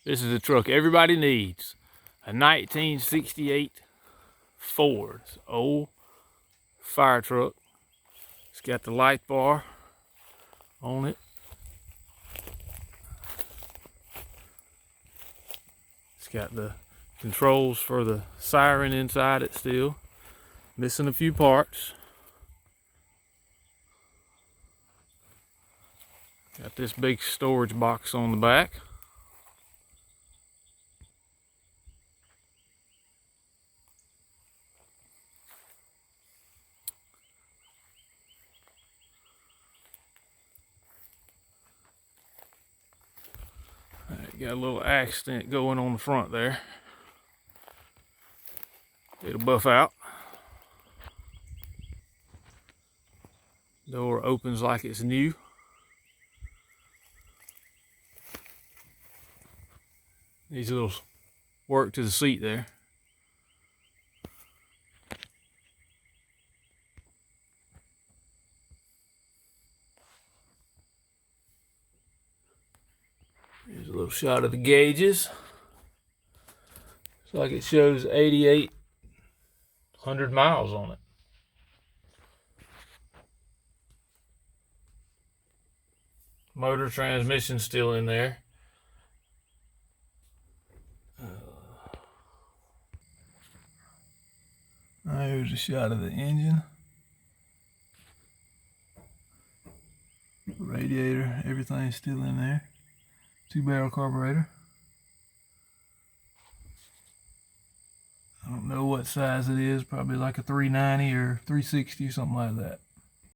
This is the truck everybody needs. A 1968 Ford. It's an old fire truck. It's got the light bar on it. It's got the controls for the siren inside it still. Missing a few parts. Got this big storage box on the back. Got a little accident going on the front there. It'll buff out. Door opens like it's new. Needs a little work to the seat there. Here's a little shot of the gauges. Looks like it shows 8,800 miles on it. Motor transmission still in there. There's a shot of the engine. Radiator, everything's still in there. 2-barrel carburetor. I don't know what size it is, probably like a 390 or 360 or something like that.